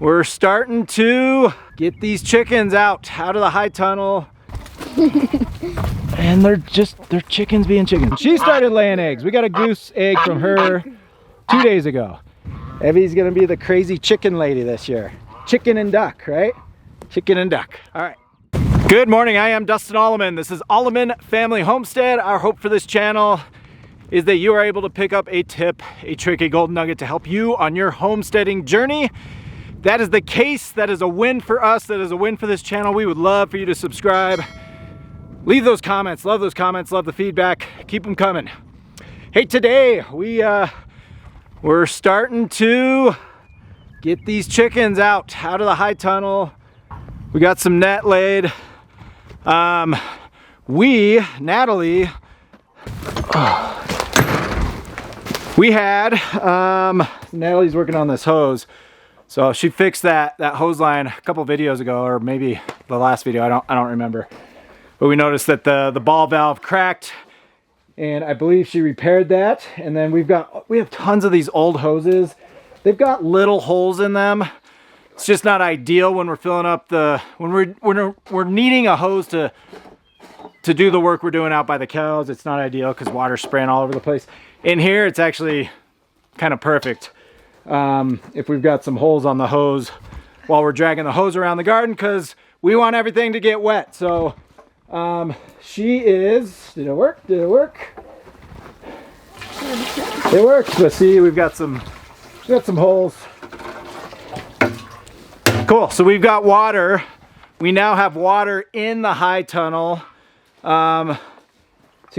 We're starting to get these chickens out of the high tunnel. And they're chickens being chickens. She started laying eggs. We got a goose egg from her 2 days ago. Evie's gonna be the crazy chicken lady this year. Chicken and duck, right? Chicken and duck. All right. Good morning, I am Dustin Aleman. This is Aleman Family Homestead. Our hope for this channel is that you are able to pick up a tip, a trick, a golden nugget to help you on your homesteading journey. That is the case. That is a win for us. That is a win for this channel. We would love for you to subscribe. Leave those comments. Love those comments. Love the feedback. Keep them coming. Hey, today we're starting to get these chickens out of the high tunnel. We got some net laid. Natalie, Natalie's working on this hose. So she fixed that hose line a couple videos ago, or maybe the last video, I don't remember. But we noticed that the ball valve cracked, and I believe she repaired that. And then we have tons of these old hoses. They've got little holes in them. It's just not ideal when we're filling up when we're needing a hose to do the work we're doing out by the cows. It's not ideal because water's spraying all over the place. In here, it's actually kind of perfect. If we've got some holes on the hose while we're dragging the hose around the garden, because we want everything to get wet. So did it work? It works. Let's see, we've got some holes. Cool, so we've got water. We now have water in the high tunnel to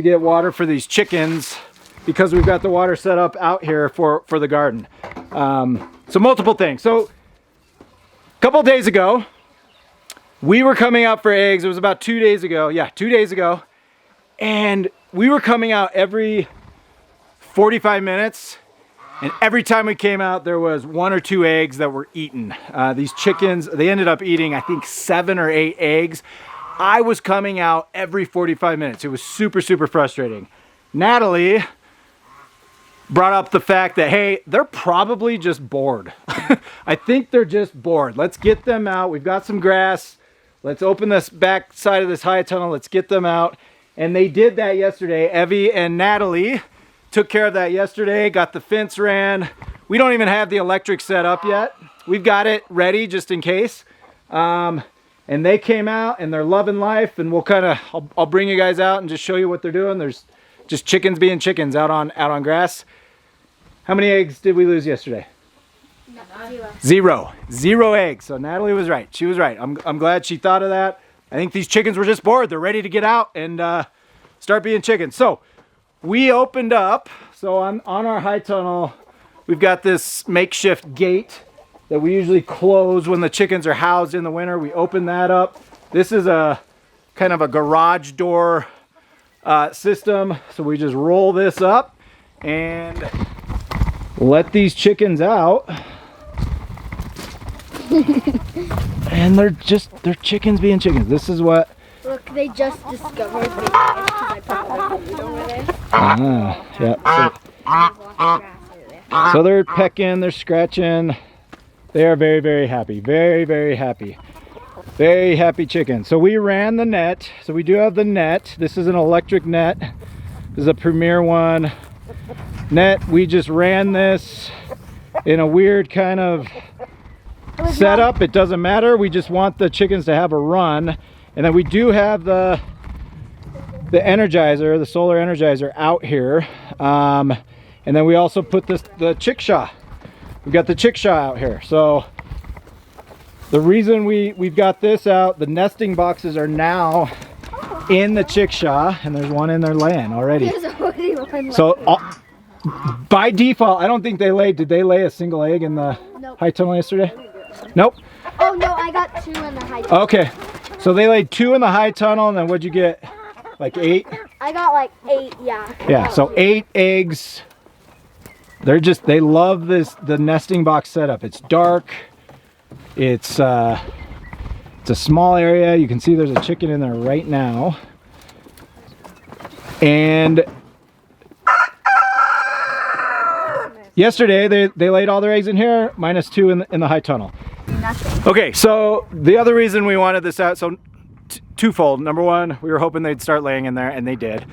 get water for these chickens, because we've got the water set up out here for the garden. So multiple things. So a couple of days ago, we were coming out for eggs. It was about 2 days ago. Yeah, 2 days ago. And we were coming out every 45 minutes. And every time we came out, there was 1 or 2 eggs that were eaten. These chickens, they ended up eating, I think, 7 or 8 eggs. I was coming out every 45 minutes. It was super, super frustrating. Natalie brought up the fact that, hey, they're probably just bored. I think they're just bored. Let's get them out. We've got some grass. Let's open this back side of this high tunnel. Let's get them out. And they did that yesterday. Evie and Natalie took care of that yesterday, got the fence ran. We don't even have the electric set up yet. We've got it ready just in case. And they came out and they're loving life, and we'll I'll bring you guys out and just show you what they're doing. There's just chickens being chickens out on grass. How many eggs did we lose yesterday? Zero eggs. So Natalie was right. She was right. I'm glad she thought of that. I think these chickens were just bored. They're ready to get out and start being chickens. So we opened up. So on our high tunnel, we've got this makeshift gate that we usually close when the chickens are housed in the winter. We open that up. This is a kind of a garage door system. So we just roll this up and let these chickens out. And they're chickens being chickens. This is what. Look, they just discovered me because I put my food over there. Yeah. So they're pecking, they're scratching. They are very, very happy. Very, very happy. Very happy chickens. So we ran the net. So we do have the net. This is an electric net. This is a Premier one net. We just ran this in a weird kind of setup. It doesn't matter. We just want the chickens to have a run. And then we do have the Energizer, the solar Energizer out here. And then we also put the chickshaw. We've got the chickshaw out here. So the reason we've got this out, the nesting boxes are now in the chickshaw, and there's one in there laying already. There's already one. So by default, I don't think they laid. Did they lay a single egg in the high tunnel yesterday? Nope. Oh no, I got 2 in the high tunnel. Okay, so they laid 2 in the high tunnel, and then what'd you get? Like 8? I got like 8, yeah. Yeah, so 8 eggs. They love the nesting box setup. It's dark. It's a small area. You can see there's a chicken in there right now. And yesterday they laid all their eggs in here, -2 in the high tunnel. Nothing. Okay, so the other reason we wanted this out, so twofold. Number one, we were hoping they'd start laying in there, and they did.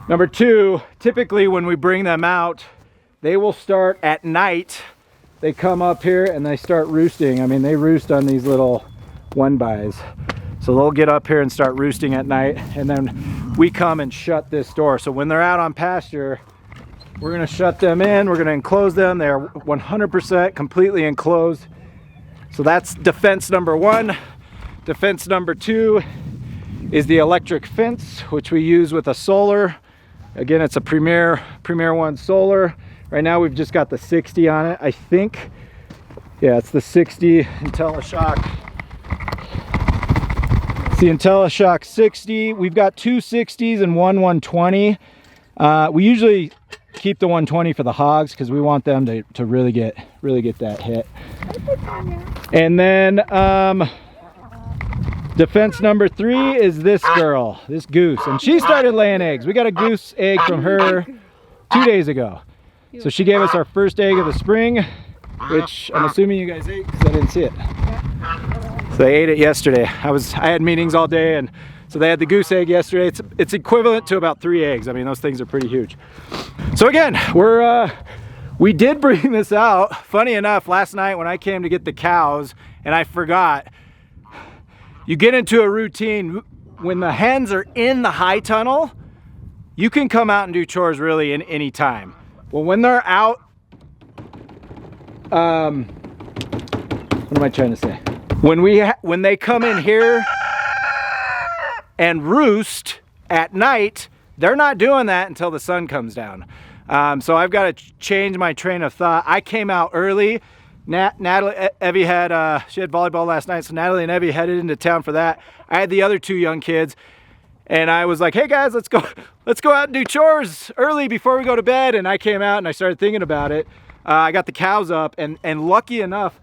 Number two, typically when we bring them out, they will start at night. They come up here and they start roosting. I mean, they roost on these little 1-bys. So they'll get up here and start roosting at night, and then we come and shut this door. So when they're out on pasture, we're gonna shut them in, we're gonna enclose them. They're 100% completely enclosed. So that's defense number one. Defense number two is the electric fence, which we use with a solar. Again, it's a Premier One solar. Right now we've just got the 60 on it, I think. Yeah, it's the 60 IntelliShock. It's the IntelliShock 60. We've got two 60s and one 120. We usually keep the 120 for the hogs because we want them to really get that hit. And then defense number three is this girl, this goose, and she started laying eggs. We got a goose egg from her 2 days ago. So she gave us our first egg of the spring, which I'm assuming you guys ate because I didn't see it. So they ate it yesterday. I had meetings all day, and so they had the goose egg yesterday. It's equivalent to about 3 eggs. I mean, those things are pretty huge. So again, we did bring this out. Funny enough, last night when I came to get the cows and I forgot, you get into a routine when the hens are in the high tunnel, you can come out and do chores really in any time. Well, when they're out, what am I trying to say? When they come in here and roost at night, they're not doing that until the sun comes down. So I've got to change my train of thought. I came out early. Natalie, Evie had, she had volleyball last night, so Natalie and Evie headed into town for that. I had the other 2 young kids, and I was like, hey guys, let's go out and do chores early before we go to bed. And I came out and I started thinking about it. I got the cows up, and lucky enough,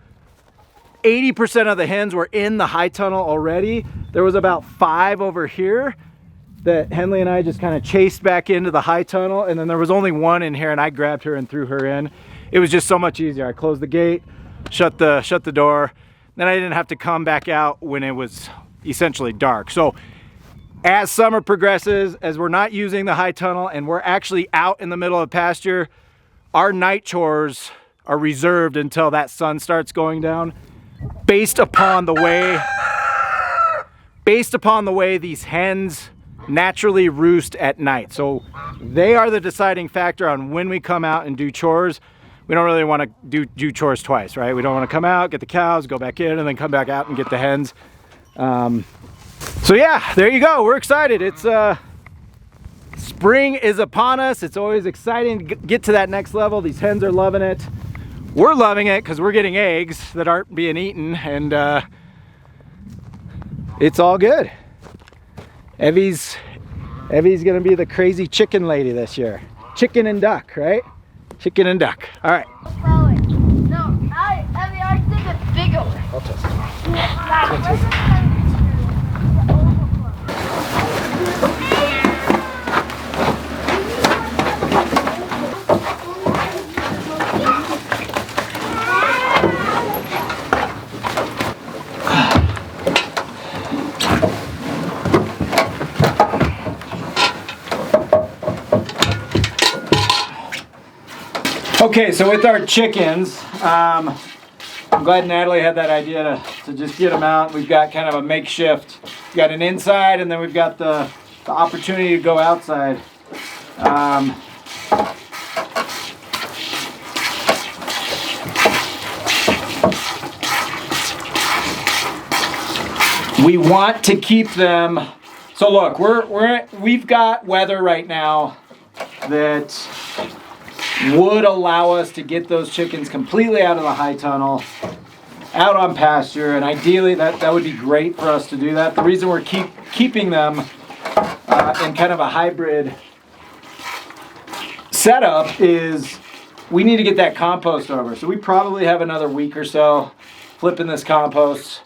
80% of the hens were in the high tunnel already. There was about 5 over here that Henley and I just kind of chased back into the high tunnel, and then there was only 1 in here, and I grabbed her and threw her in. It was just so much easier. I closed the gate, shut the door, then I didn't have to come back out when it was essentially dark. So as summer progresses, as we're not using the high tunnel and we're actually out in the middle of pasture, our night chores are reserved until that sun starts going down, based upon the way these hens naturally roost at night. So they are the deciding factor on when we come out and do chores. We don't really want to do chores twice, right? We don't want to come out, get the cows, go back in, and then come back out and get the hens. So yeah, there you go. We're excited. It's spring is upon us. It's always exciting to get to that next level. These hens are loving it. We're loving it because we're getting eggs that aren't being eaten, and it's all good. Evie's gonna be the crazy chicken lady this year. Chicken and duck, right? Chicken and duck. All right. No, I did a bigger one. I'll test it. Okay, so with our chickens, I'm glad Natalie had that idea to just get them out. We've got kind of a makeshift. We've got an inside, and then we've got the opportunity to go outside. We want to keep them. So look, we've got weather right now that would allow us to get those chickens completely out of the high tunnel, out on pasture, and ideally that would be great for us to do that. The reason we're keeping them in kind of a hybrid setup is we need to get that compost over. So we probably have another week or so flipping this compost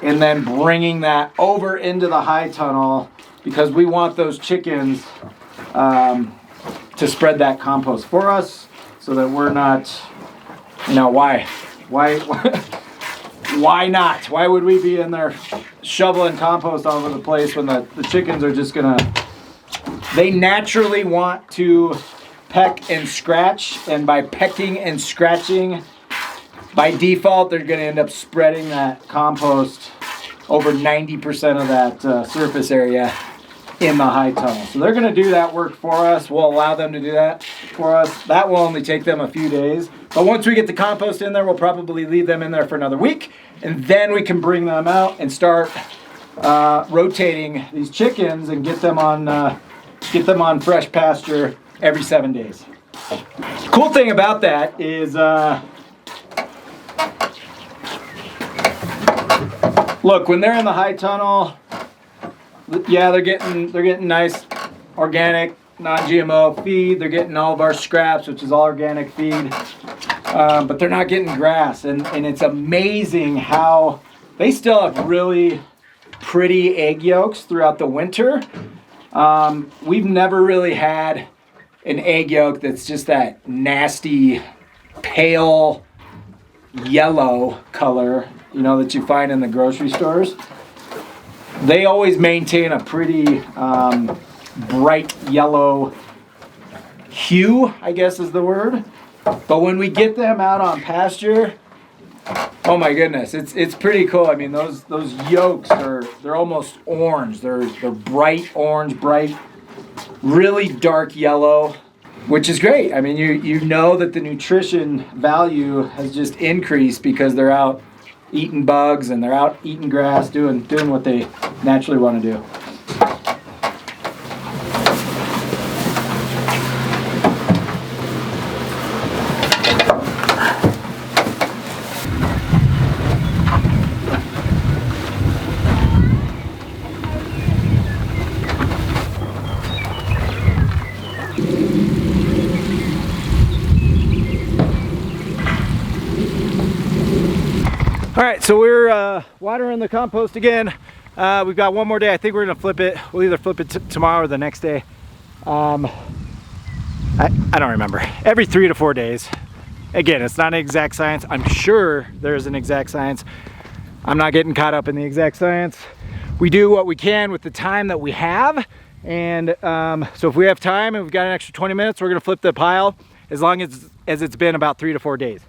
and then bringing that over into the high tunnel because we want those chickens to spread that compost for us so that we're not, why why not? Why would we be in there shoveling compost all over the place when the chickens are just gonna, they naturally want to peck and scratch, and by pecking and scratching, by default, they're gonna end up spreading that compost over 90% of that surface area in the high tunnel. So they're gonna do that work for us. We'll allow them to do that for us. That will only take them a few days. But once we get the compost in there, we'll probably leave them in there for another week. And then we can bring them out and start rotating these chickens and get them on fresh pasture every 7 days. Cool thing about that is, look, when they're in the high tunnel, yeah, they're getting nice organic, non-GMO feed. They're getting all of our scraps, which is all organic feed, but they're not getting grass. And it's amazing how they still have really pretty egg yolks throughout the winter. We've never really had an egg yolk that's just that nasty, pale yellow color, you know, that you find in the grocery stores. They always maintain a pretty bright yellow hue, I guess is the word. But when we get them out on pasture, oh my goodness, it's pretty cool. I mean, those yolks they're almost orange. They're bright orange, bright, really dark yellow, which is great. I mean, you know that the nutrition value has just increased because they're out eating bugs and they're out eating grass, doing what they naturally want to do. All right, so we're watering the compost again. We've got one more day. I think we're gonna flip it. We'll either flip it tomorrow or the next day. I don't remember. Every 3 to 4 days. Again, it's not an exact science. I'm sure there's an exact science. I'm not getting caught up in the exact science. We do what we can with the time that we have. And so if we have time and we've got an extra 20 minutes, we're gonna flip the pile as long as it's been about 3 to 4 days.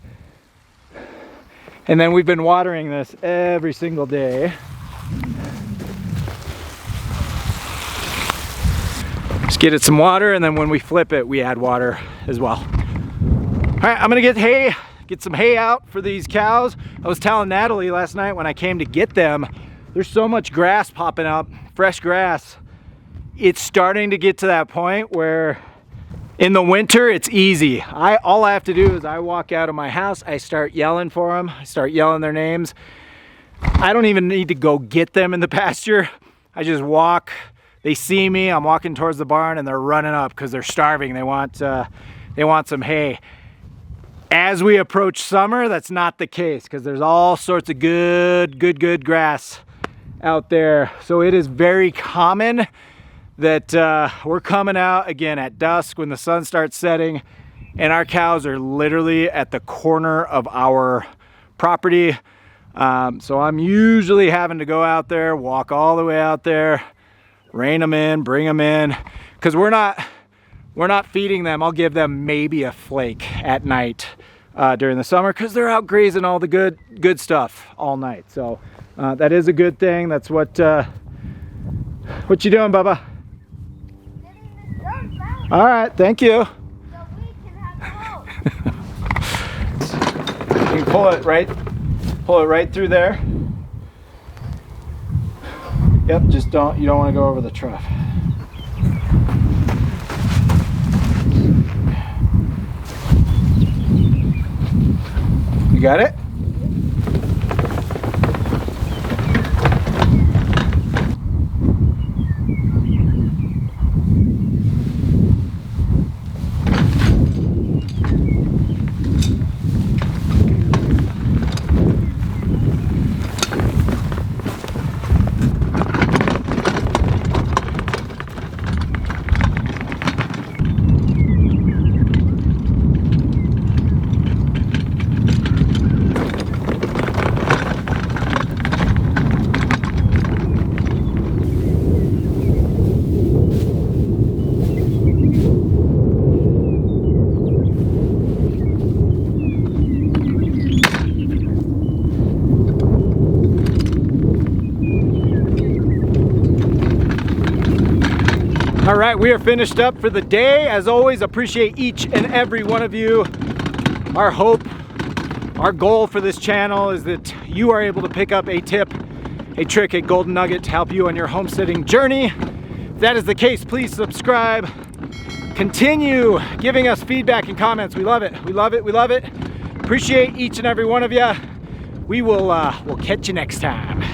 And then we've been watering this every single day. Just get it some water, and then when we flip it, we add water as well. All right, I'm gonna get some hay out for these cows. I was telling Natalie last night when I came to get them, there's so much grass popping up, fresh grass. It's starting to get to that point where in the winter, it's easy. All I have to do is I walk out of my house, I start yelling for them, I start yelling their names. I don't even need to go get them in the pasture. I just walk, they see me, I'm walking towards the barn, and they're running up because they're starving. They want some hay. As we approach summer, that's not the case because there's all sorts of good grass out there. So it is very common that we're coming out again at dusk when the sun starts setting, and our cows are literally at the corner of our property. So I'm usually having to go out there, walk all the way out there, rein them in, bring them in, because we're not feeding them. I'll give them maybe a flake at night during the summer because they're out grazing all the good stuff all night. So that is a good thing. That's what you doing, Bubba? All right, thank you. So we can have You can pull it right through there. Yep, just you don't want to go over the trough. You got it? right, we are finished up for the day. As always, appreciate each and every one of you. Our hope, our goal for this channel is that you are able to pick up a tip, a trick, a golden nugget to help you on your homesteading journey. If that is the case, please subscribe. Continue giving us feedback and comments. We love it. We love it. We love it. Appreciate each and every one of you. We will we'll catch you next time.